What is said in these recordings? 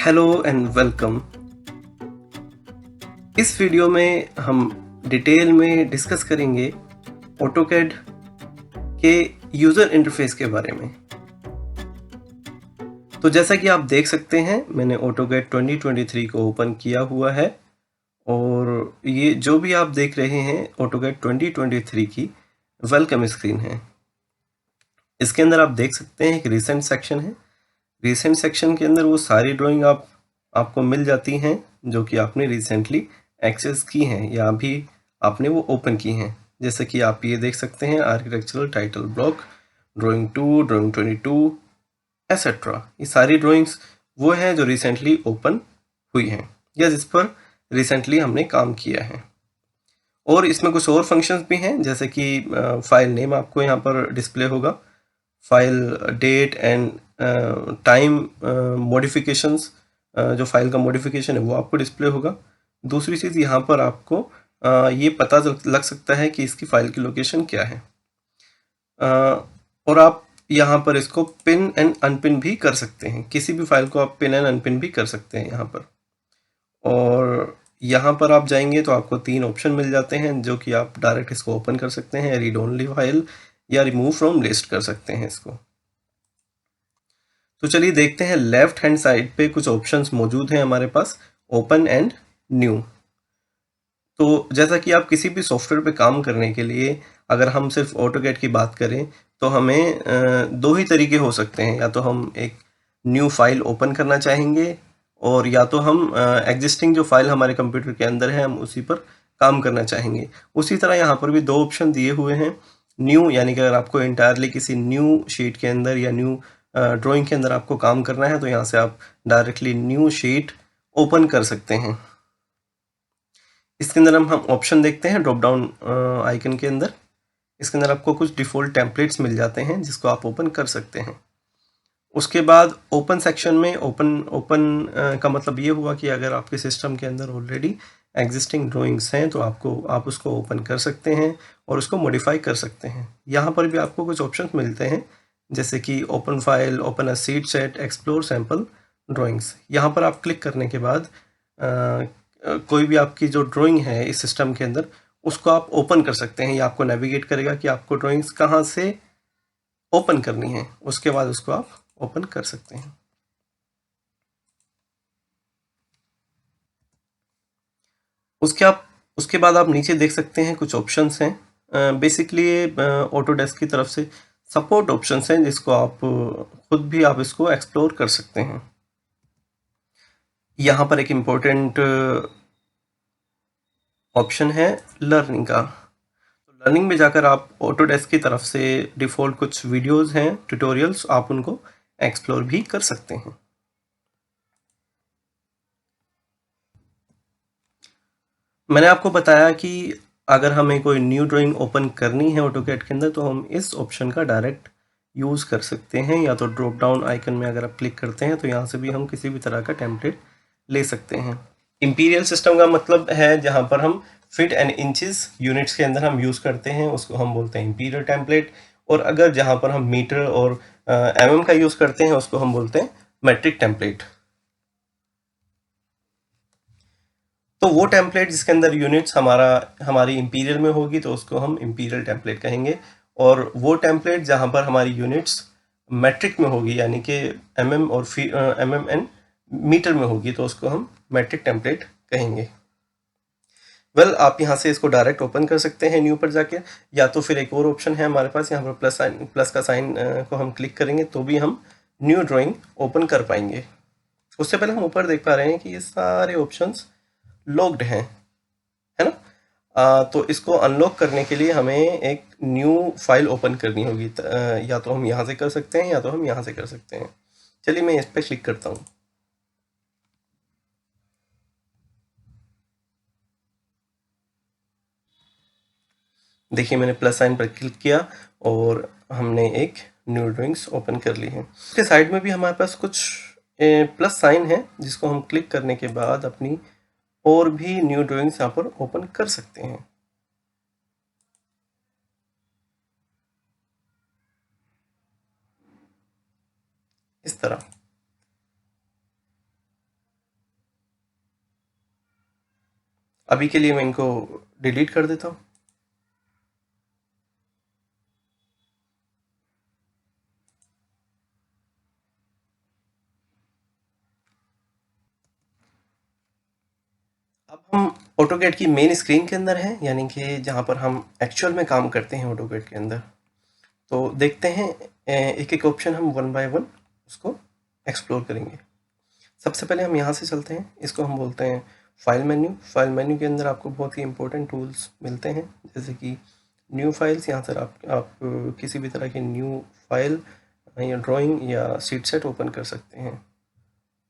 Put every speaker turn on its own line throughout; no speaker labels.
Hello and welcome. इस video में हम डिटेल में डिस्कस करेंगे ऑटोकैड के यूज़र इंटरफेस के बारे में। तो जैसा कि आप देख सकते हैं, मैंने ऑटोकैड 2023 को ओपन किया हुआ है और ये जो भी आप देख रहे हैं ऑटोकैड 2023 की वेलकम स्क्रीन है। इसके अंदर आप देख सकते हैं एक रिसेंट सेक्शन है। रिसेंट सेक्शन के अंदर वो सारी ड्राइंग आपको मिल जाती हैं जो कि आपने रिसेंटली एक्सेस की हैं या अभी आपने वो ओपन की हैं। जैसे कि आप ये देख सकते हैं architectural title block, drawing 2, drawing 22 etcetera. ये सारी ड्राइंग्स वो हैं जो रिसेंटली ओपन हुई हैं या जिस पर रिसेंटली हमने काम किया है। और इसमें कुछ और फंक्शंस भी हैं, जैसे कि फाइल नेम आपको यहाँ पर डिस्प्ले होगा, file date and time modifications, जो फाइल का मॉडिफिकेशन है वो आपको डिस्प्ले होगा। दूसरी चीज़ यहाँ पर आपको ये पता लग सकता है कि इसकी फाइल की लोकेशन क्या है। और आप यहाँ पर इसको पिन एंड अनपिन भी कर सकते हैं। किसी भी फाइल को आप पिन एंड अनपिन भी कर सकते हैं यहाँ पर। और यहाँ पर आप जाएंगे तो आपको 3 ऑप्शन मिल जाते हैं जो कि आप डायरेक्ट इसको ओपन कर सकते हैं, रीड ओनली फाइल या रिमूव फ्रॉम लिस्ट कर सकते हैं इसको। तो चलिए देखते हैं, लेफ्ट हैंड साइड पे कुछ ऑप्शंस मौजूद हैं हमारे पास, ओपन एंड न्यू। तो जैसा कि आप किसी भी सॉफ्टवेयर पे काम करने के लिए, अगर हम सिर्फ ऑटोकैड की बात करें तो हमें दो ही तरीके हो सकते हैं। या तो हम एक न्यू फाइल ओपन करना चाहेंगे और या तो हम एग्जिस्टिंग जो फाइल हमारे कंप्यूटर के अंदर है हम उसी पर काम करना चाहेंगे। उसी तरह यहाँ पर भी 2 ऑप्शन दिए हुए हैं। न्यू यानी कि अगर आपको इंटायरली किसी न्यू शीट के अंदर या न्यू ड्राइंग के अंदर आपको काम करना है तो यहाँ से आप डायरेक्टली न्यू शीट ओपन कर सकते हैं। इसके अंदर हम ऑप्शन देखते हैं ड्रॉप डाउन आइकन के अंदर। इसके अंदर आपको कुछ डिफ़ॉल्ट टेम्पलेट्स मिल जाते हैं जिसको आप ओपन कर सकते हैं। उसके बाद ओपन सेक्शन में ओपन का मतलब ये हुआ कि अगर आपके सिस्टम के अंदर ऑलरेडी एग्जिस्टिंग ड्राइंग्स हैं तो आप उसको ओपन कर सकते हैं और उसको मॉडिफाई कर सकते हैं। यहाँ पर भी आपको कुछ ऑप्शंस मिलते हैं, जैसे कि open file, open a seed set, explore sample drawings. यहाँ पर आप क्लिक करने के बाद कोई भी आपकी जो ड्राइंग है इस सिस्टम के अंदर उसको आप ओपन कर सकते हैं। या आपको नेविगेट करेगा कि आपको ड्राइंग्स कहाँ से ओपन करनी है, उसके बाद उसको आप ओपन कर सकते हैं। उसके बाद आप नीचे देख सकते हैं कुछ ऑप्शंस हैं। बेसिकली ऑटोडेस्क की तरफ से सपोर्ट ऑप्शंस हैं जिसको आप खुद भी आप इसको एक्सप्लोर कर सकते हैं। यहाँ पर एक इम्पोर्टेंट ऑप्शन है लर्निंग का। तो लर्निंग में जाकर आप ऑटोडेस्क की तरफ से डिफ़ॉल्ट कुछ वीडियोस हैं, ट्यूटोरियल्स, आप उनको एक्सप्लोर भी कर सकते हैं। मैंने आपको बताया कि अगर हमें कोई न्यू ड्राइंग ओपन करनी है ऑटोकैड के अंदर तो हम इस ऑप्शन का डायरेक्ट यूज़ कर सकते हैं। या तो ड्रॉप डाउन आइकन में अगर आप क्लिक करते हैं तो यहाँ से भी हम किसी भी तरह का टेम्पलेट ले सकते हैं। इंपीरियल सिस्टम का मतलब है जहाँ पर हम फीट एंड इंचेस यूनिट्स के अंदर हम यूज़ करते हैं, उसको हम बोलते हैं इंपीरियल टेम्पलेट। और अगर जहाँ पर हम मीटर और mm का यूज़ करते हैं उसको हम बोलते हैं मेट्रिक टेम्पलेट। तो वो टेम्पलेट जिसके अंदर यूनिट्स हमारी इंपीरियल में होगी तो उसको हम इंपीरियल टेम्पलेट कहेंगे। और वो टेम्पलेट जहाँ पर हमारी यूनिट्स मेट्रिक में होगी यानी कि mm और mm एंड मीटर में होगी तो उसको हम मेट्रिक टेम्पलेट कहेंगे। वेल, आप यहाँ से इसको डायरेक्ट ओपन कर सकते हैं न्यू पर जाके, या तो फिर एक और ऑप्शन है हमारे पास, यहाँ पर प्लस का साइन को हम क्लिक करेंगे तो भी हम न्यू ड्राइंग ओपन कर पाएंगे। उससे पहले हम ऊपर देख पा रहे हैं कि ये सारे ऑप्शंस लॉक्ड हैं, है ना। तो इसको अनलॉक करने के लिए हमें एक न्यू फाइल ओपन करनी होगी। या तो हम यहाँ से कर सकते हैं या तो हम यहाँ से कर सकते हैं। चलिए मैं इस पर क्लिक करता हूँ। देखिए मैंने प्लस साइन पर क्लिक किया और हमने एक न्यू ड्राइंग्स ओपन कर ली है। उसके साइड में भी हमारे पास कुछ प्लस साइन है जिसको हम क्लिक करने के बाद अपनी और भी न्यू ड्राइंग्स यहाँ पर ओपन कर सकते हैं, इस तरह। अभी के लिए मैं इनको डिलीट कर देता हूँ। अब हम ऑटोकैड की मेन स्क्रीन के अंदर हैं, यानी कि जहाँ पर हम एक्चुअल में काम करते हैं ऑटोकैड के अंदर। तो देखते हैं, एक एक ऑप्शन हम वन बाय वन उसको एक्सप्लोर करेंगे। सबसे पहले हम यहाँ से चलते हैं, इसको हम बोलते हैं फाइल मेन्यू। फाइल मेन्यू के अंदर आपको बहुत ही इंपॉर्टेंट टूल्स मिलते हैं, जैसे कि न्यू फाइल्स। यहाँ से आप किसी भी तरह की न्यू फाइल या ड्राइंग या शीट सेट ओपन कर सकते हैं।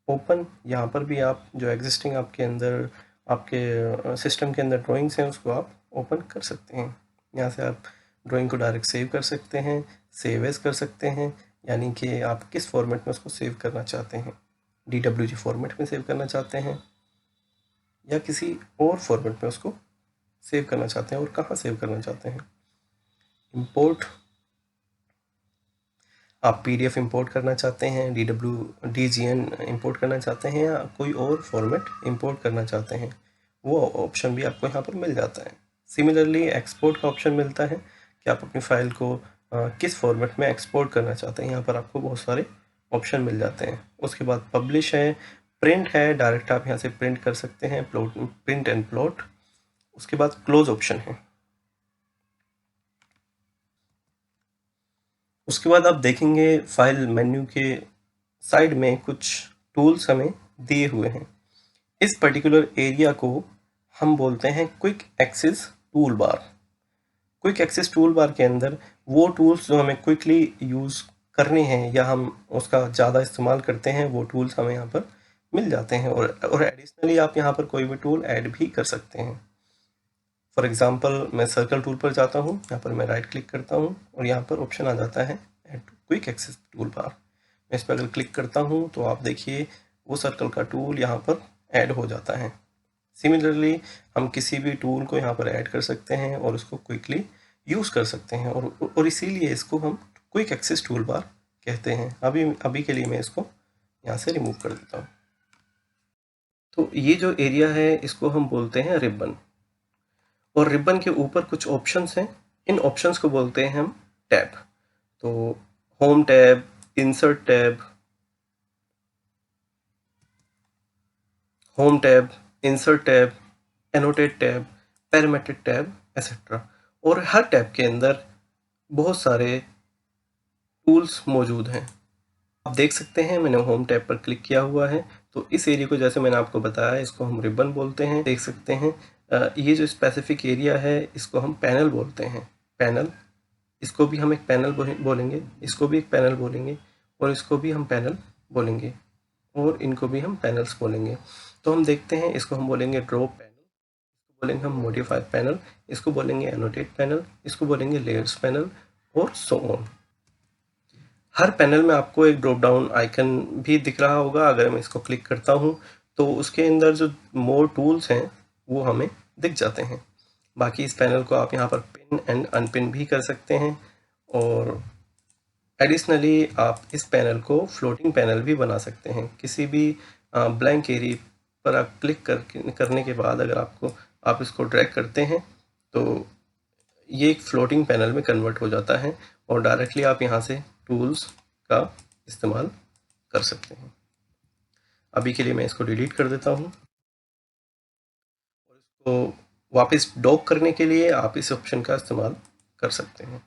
ओपन, यहाँ पर भी आप जो एग्जिस्टिंग आपके अंदर आपके सिस्टम के अंदर ड्राइंग्स हैं उसको आप ओपन कर सकते हैं। यहाँ से आप ड्राइंग को डायरेक्ट सेव कर सकते हैं, सेव एज कर सकते हैं, यानी कि आप किस फॉर्मेट में उसको सेव करना चाहते हैं। DWG फॉर्मेट में सेव करना चाहते हैं या किसी और फॉर्मेट में उसको सेव करना चाहते हैं, और कहाँ सेव करना चाहते हैं। इंपोर्ट, आप PDF इंपोर्ट करना चाहते हैं, DGN इंपोर्ट करना चाहते हैं, या कोई और फॉर्मेट इंपोर्ट करना चाहते हैं, वो ऑप्शन भी आपको यहाँ पर मिल जाता है। सिमिलरली एक्सपोर्ट का ऑप्शन मिलता है कि आप अपनी फाइल को किस फॉर्मेट में एक्सपोर्ट करना चाहते हैं। यहाँ पर आपको बहुत सारे ऑप्शन मिल जाते हैं। उसके बाद पब्लिश है, प्रिंट है, डायरेक्ट आप यहाँ से प्रिंट कर सकते हैं, प्रिंट एंड प्लॉट। उसके बाद क्लोज ऑप्शन है। उसके बाद आप देखेंगे फाइल मेन्यू के साइड में कुछ टूल्स हमें दिए हुए हैं। इस पर्टिकुलर एरिया को हम बोलते हैं quick access tool bar. Quick access tool bar के अंदर वो टूल्स जो हमें क्विकली यूज़ करने हैं या हम उसका ज़्यादा इस्तेमाल करते हैं, वो टूल्स हमें यहाँ पर मिल जाते हैं। और एडिशनली आप यहाँ पर कोई भी टूल ऐड भी कर सकते हैं। फॉर एग्जांपल मैं सर्कल टूल पर जाता हूँ, यहाँ पर मैं राइट क्लिक करता हूँ और यहाँ पर ऑप्शन आ जाता है add quick access tool bar. मैं इस पर अगर क्लिक करता हूँ तो आप देखिए वो सर्कल का टूल यहाँ पर ऐड हो जाता है। सिमिलरली हम किसी भी टूल को यहाँ पर ऐड कर सकते हैं और उसको क्विकली यूज़ कर सकते हैं, और इसीलिए इसको हम क्विक एक्सेस टूल बार कहते हैं। अभी के लिए मैं इसको यहाँ से रिमूव कर देता हूँ। तो ये जो एरिया है इसको हम बोलते हैं रिबन, और रिबन के ऊपर कुछ ऑप्शंस हैं। इन ऑप्शंस को बोलते हैं हम टैब। तो home tab, insert tab, home tab, insert tab, annotate tab, parametric tab, etcetera. और हर टैब के अंदर बहुत सारे टूल्स मौजूद हैं। आप देख सकते हैं मैंने होम टैब पर क्लिक किया हुआ है, तो इस एरिया को जैसे मैंने आपको बताया इसको हम रिबन बोलते हैं। देख सकते हैं ये जो स्पेसिफिक एरिया है इसको हम पैनल बोलते हैं। पैनल, इसको भी हम एक पैनल बोलेंगे, इसको भी एक पैनल बोलेंगे, और इसको भी हम पैनल बोलेंगे, और इनको भी हम पैनल्स बोलेंगे। तो हम देखते हैं, इसको हम बोलेंगे ड्रॉ पैनल, इसको बोलेंगे हम मॉडिफाई पैनल, इसको बोलेंगे एनोटेट पैनल, इसको बोलेंगे लेयर्स पैनल, और सो ऑन। हर पैनल में आपको एक ड्रॉप डाउन आइकन भी दिख रहा होगा। अगर मैं इसको क्लिक करता हूँ तो उसके अंदर जो मोर टूल्स हैं वो हमें दिख जाते हैं। बाकी इस पैनल को आप यहाँ पर पिन एंड अनपिन भी कर सकते हैं, और एडिशनली आप इस पैनल को फ्लोटिंग पैनल भी बना सकते हैं। किसी भी ब्लैंक एरिया पर आप क्लिक करने के बाद अगर आप इसको ड्रैग करते हैं तो ये एक फ्लोटिंग पैनल में कन्वर्ट हो जाता है, और डायरेक्टली आप यहाँ से टूल्स का इस्तेमाल कर सकते हैं। अभी के लिए मैं इसको डिलीट कर देता हूँ, और इसको वापस डॉक करने के लिए आप इस ऑप्शन का इस्तेमाल कर सकते हैं।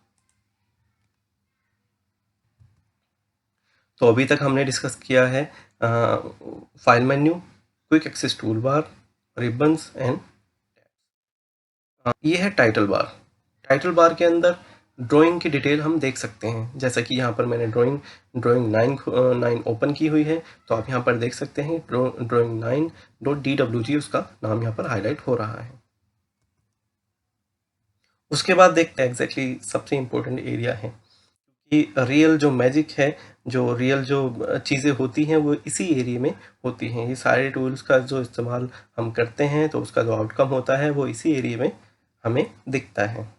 तो अभी तक हमने डिस्कस किया है file menu, quick access tool bar, ribbons and ये है टाइटल बार। टाइटल बार के अंदर ड्राइंग की डिटेल हम देख सकते हैं, जैसा कि यहाँ पर मैंने ड्राइंग 9 ओपन की हुई है, तो आप यहाँ पर देख सकते हैं ड्राइंग 9.dwg उसका नाम यहाँ पर हाईलाइट हो रहा है। उसके बाद देखते हैं एग्जैक्टली सबसे इम्पोर्टेंट एरिया है कि रियल जो मैजिक है, जो रियल जो चीज़ें होती हैं वो इसी एरिया में होती हैं। ये सारे टूल्स का जो इस्तेमाल हम करते हैं तो उसका जो आउटकम होता है वो इसी एरिया में हमें दिखता है।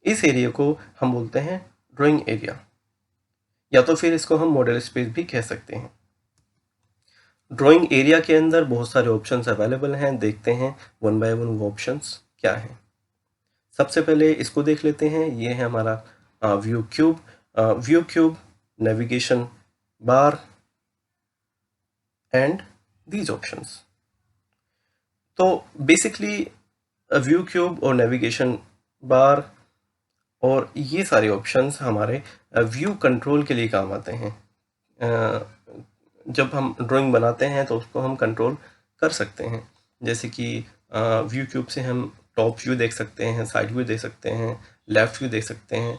इस एरिया को हम बोलते हैं ड्राइंग एरिया, या तो फिर इसको हम मॉडल स्पेस भी कह सकते हैं। ड्राइंग एरिया के अंदर बहुत सारे ऑप्शंस अवेलेबल हैं, देखते हैं वन बाय वन वो ऑप्शंस क्या हैं। सबसे पहले इसको देख लेते हैं, ये है हमारा view cube. View cube, navigation bar and these options. तो बेसिकली व्यू क्यूब और नेविगेशन बार और ये सारे ऑप्शंस हमारे व्यू कंट्रोल के लिए काम आते हैं। जब हम ड्राइंग बनाते हैं तो उसको हम कंट्रोल कर सकते हैं, जैसे कि व्यू क्यूब से हम टॉप व्यू देख सकते हैं, साइड व्यू देख सकते हैं, लेफ्ट व्यू देख सकते हैं,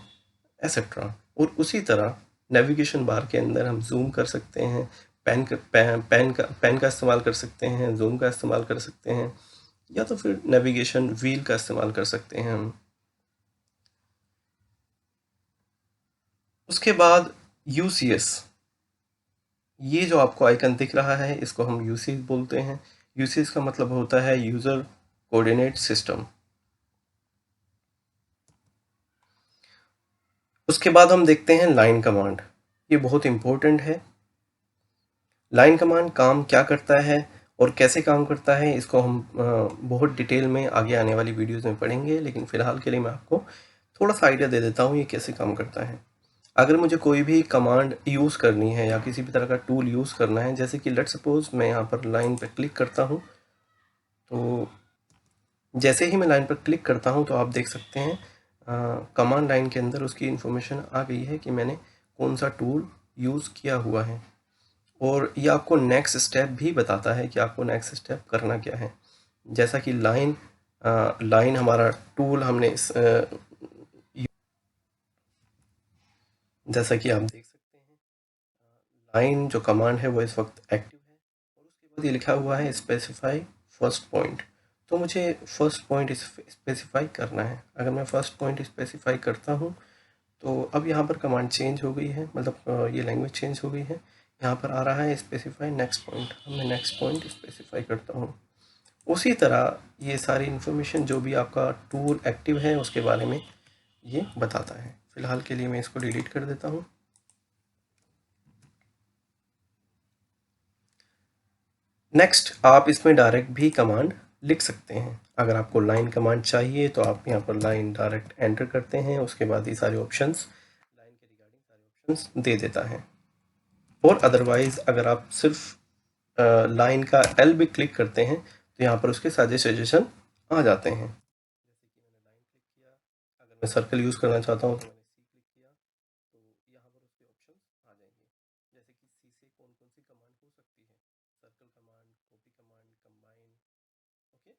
एसेट्रा। और उसी तरह नेविगेशन बार के अंदर हम जूम कर सकते हैं, पेन का इस्तेमाल कर सकते हैं, जूम का इस्तेमाल कर सकते हैं, या तो फिर नेविगेशन व्हील का इस्तेमाल कर सकते हैं हम। उसके बाद UCS, ये जो आपको आइकन दिख रहा है इसको हम यूसीएस बोलते हैं। यूसीएस का मतलब होता है यूजर कोऑर्डिनेट सिस्टम। उसके बाद हम देखते हैं लाइन कमांड, ये बहुत इंपॉर्टेंट है। लाइन कमांड काम क्या करता है और कैसे काम करता है इसको हम बहुत डिटेल में आगे आने वाली वीडियोस में पढ़ेंगे, लेकिन फ़िलहाल के लिए मैं आपको थोड़ा सा आइडिया दे देता हूँ ये कैसे काम करता है। अगर मुझे कोई भी कमांड यूज़ करनी है या किसी भी तरह का टूल यूज़ करना है, जैसे कि लेट्स सपोज मैं यहाँ पर लाइन पर क्लिक करता हूँ, तो जैसे ही मैं लाइन पर क्लिक करता हूँ तो आप देख सकते हैं कमांड लाइन के अंदर उसकी इन्फॉर्मेशन आ गई है कि मैंने कौन सा टूल यूज़ किया हुआ है, और ये आपको नेक्स्ट स्टेप भी बताता है कि आपको नेक्स्ट स्टेप करना क्या है। जैसा कि लाइन हमारा टूल हमने जैसा कि आप देख सकते हैं लाइन जो कमांड है वो इस वक्त एक्टिव है, और उसके बाद ये लिखा हुआ है स्पेसिफाई फर्स्ट पॉइंट। तो मुझे फर्स्ट पॉइंट स्पेसिफाई करना है। अगर मैं फर्स्ट पॉइंट स्पेसिफाई करता हूँ तो अब यहाँ पर कमांड चेंज हो गई है, मतलब ये लैंग्वेज चेंज हो गई है। यहाँ पर आ रहा है स्पेसिफाई नेक्स्ट पॉइंट, अब मैं नेक्स्ट पॉइंट स्पेसिफाई करता हूँ। उसी तरह ये सारी इन्फॉर्मेशन जो भी आपका टूल एक्टिव है उसके बारे में ये बताता है। फ़िलहाल के लिए मैं इसको डिलीट कर देता हूँ। नेक्स्ट, आप इसमें डायरेक्ट भी कमांड लिख सकते हैं। अगर आपको लाइन कमांड चाहिए तो आप यहाँ पर लाइन डायरेक्ट एंटर करते हैं, उसके बाद ये सारे ऑप्शंस लाइन के रिगार्डिंग सारे ऑप्शंस दे देता है। और अदरवाइज़ अगर आप सिर्फ लाइन का L भी क्लिक करते हैं तो यहाँ पर उसके सारे सजेशन आ जाते हैं। जैसे कि मैंने लाइन क्लिक किया, अगर मैं सर्कल यूज़ करना चाहता हूँ तो मैंने C क्लिक किया, तो यहाँ पर उसके ऑप्शन आ जाएंगे, जैसे कि C से कौन कौन सी कमांड हो सकती है, circle command, copy command, combine. Okay,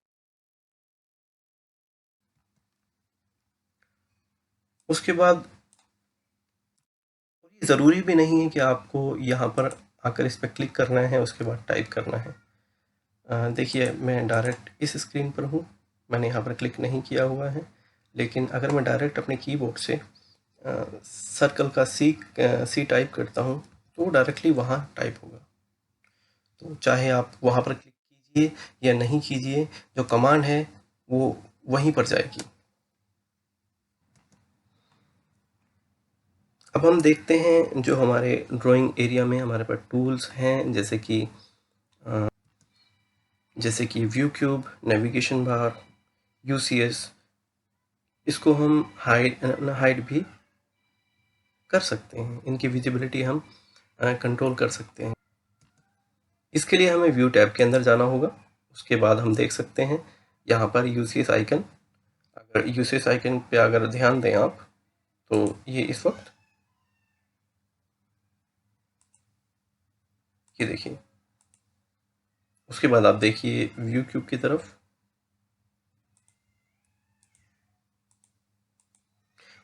उसके बाद और ये ज़रूरी भी नहीं है कि आपको यहाँ पर आकर इस पर क्लिक करना है उसके बाद टाइप करना है। देखिए मैं डायरेक्ट इस स्क्रीन पर हूँ, मैंने यहाँ पर क्लिक नहीं किया हुआ है, लेकिन अगर मैं डायरेक्ट अपने कीबोर्ड से सर्कल का सी टाइप करता हूँ तो डायरेक्टली वहाँ टाइप होगा। तो चाहे आप वहाँ पर क्लिक कीजिए या नहीं कीजिए, जो कमांड है वो वहीं पर जाएगी। अब हम देखते हैं जो हमारे ड्राइंग एरिया में हमारे पास टूल्स हैं, जैसे कि view cube, navigation bar, UCS. इसको हम हाइड भी कर सकते हैं, इनकी विजिबिलिटी हम कंट्रोल कर सकते हैं। इसके लिए हमें व्यू टैब के अंदर जाना होगा। उसके बाद हम देख सकते हैं यहाँ पर यूसीएस आइकन। अगर यूसीएस आइकन पे अगर ध्यान दें आप तो ये इस वक्त ये देखिए। उसके बाद आप देखिए व्यू क्यूब की तरफ,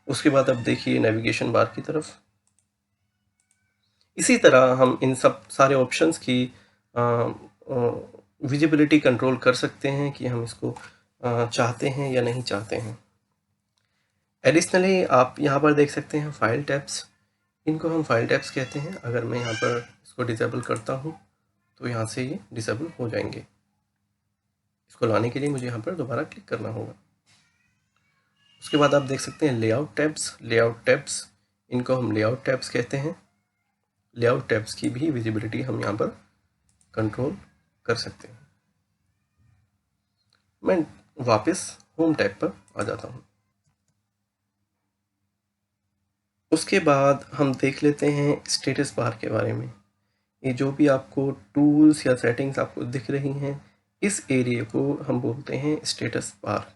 उसके बाद आप देखिए नेविगेशन बार की तरफ। इसी तरह हम इन सब सारे ऑप्शंस की विजिबिलिटी कंट्रोल कर सकते हैं कि हम इसको चाहते हैं या नहीं चाहते हैं। एडिशनली आप यहाँ पर देख सकते हैं फाइल टैब्स, इनको हम फाइल टैब्स कहते हैं। अगर मैं यहाँ पर इसको डिसेबल करता हूँ तो यहाँ से ये डिसेबल हो जाएंगे। इसको लाने के लिए मुझे यहाँ पर दोबारा क्लिक करना होगा। उसके बाद आप देख सकते हैं लेआउट टैब्स, इनको हम लेआउट टैब्स कहते हैं। लेआउट टैब्स की भी विजिबिलिटी हम यहाँ पर कंट्रोल कर सकते हैं। मैं वापस होम टैब पर आ जाता हूँ। उसके बाद हम देख लेते हैं स्टेटस बार के बारे में। ये जो भी आपको टूल्स या सेटिंग्स आपको दिख रही हैं, इस एरिया को हम बोलते हैं स्टेटस बार।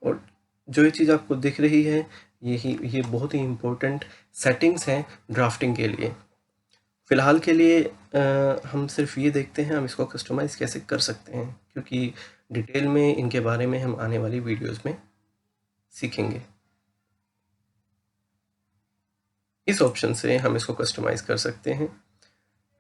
और जो ये चीज़ आपको दिख रही है, ये बहुत ही इम्पोर्टेंट सेटिंग्स हैं ड्राफ्टिंग के लिए। फ़िलहाल के लिए हम सिर्फ ये देखते हैं हम इसको कस्टमाइज़ कैसे कर सकते हैं, क्योंकि डिटेल में इनके बारे में हम आने वाली वीडियोस में सीखेंगे। इस ऑप्शन से हम इसको कस्टमाइज़ कर सकते हैं।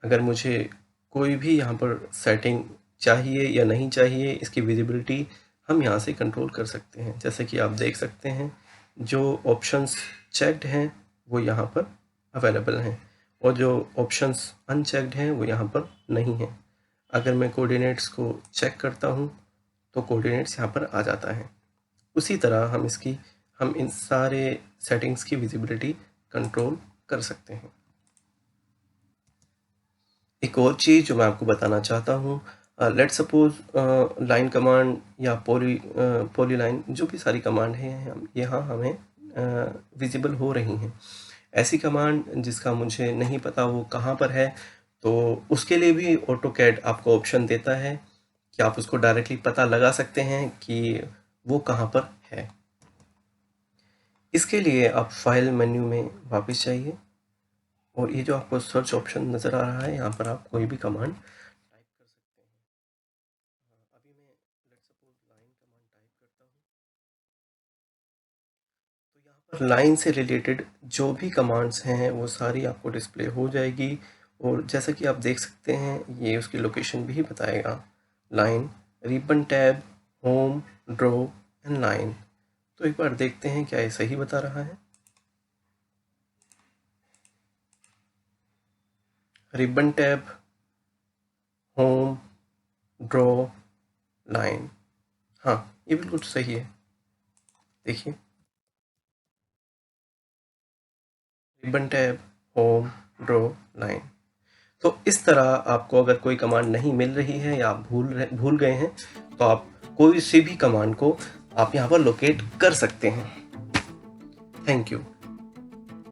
अगर मुझे कोई भी यहाँ पर सेटिंग चाहिए या नहीं चाहिए, इसकी विजिबिलिटी हम यहाँ से कंट्रोल कर सकते हैं। जैसे कि आप देख सकते हैं जो ऑप्शंस चेक्ड हैं वो यहाँ पर अवेलेबल हैं और जो ऑप्शंस अनचेक्ड हैं वो यहाँ पर नहीं हैं। अगर मैं कोऑर्डिनेट्स को चेक करता हूँ तो कोऑर्डिनेट्स यहाँ पर आ जाता है। उसी तरह हम इन सारे सेटिंग्स की विजिबिलिटी कंट्रोल कर सकते हैं। एक और चीज़ जो मैं आपको बताना चाहता हूँ, लेट्स सपोज लाइन कमांड या पॉलीलाइन, जो भी सारी कमांड हैं यहाँ हमें विजिबल हो रही हैं। ऐसी कमांड जिसका मुझे नहीं पता वो कहाँ पर है, तो उसके लिए भी ऑटोकैड आपको ऑप्शन देता है कि आप उसको डायरेक्टली पता लगा सकते हैं कि वो कहाँ पर है। इसके लिए आप फाइल मेन्यू में वापस जाइए और ये जो आपको सर्च ऑप्शन नज़र आ रहा है, यहाँ पर आप कोई भी कमांड टाइप कर सकते हैं। अभी मैं let's suppose line command type करता हूँ, तो यहाँ पर लाइन से रिलेटेड जो भी कमांड्स हैं वो सारी आपको डिस्प्ले हो जाएगी। और जैसा कि आप देख सकते हैं ये उसकी लोकेशन भी बताएगा, line, ribbon tab, home, draw and line. तो एक बार देखते हैं क्या ये सही बता रहा है। Ribbon tab, home, draw, line, हाँ ये बिल्कुल सही है। देखिए, ribbon tab, home, draw, line. तो इस तरह आपको अगर कोई कमांड नहीं मिल रही है या आप भूल गए हैं, तो आप कोई सी भी कमांड को आप यहाँ पर लोकेट कर सकते हैं। Thank you.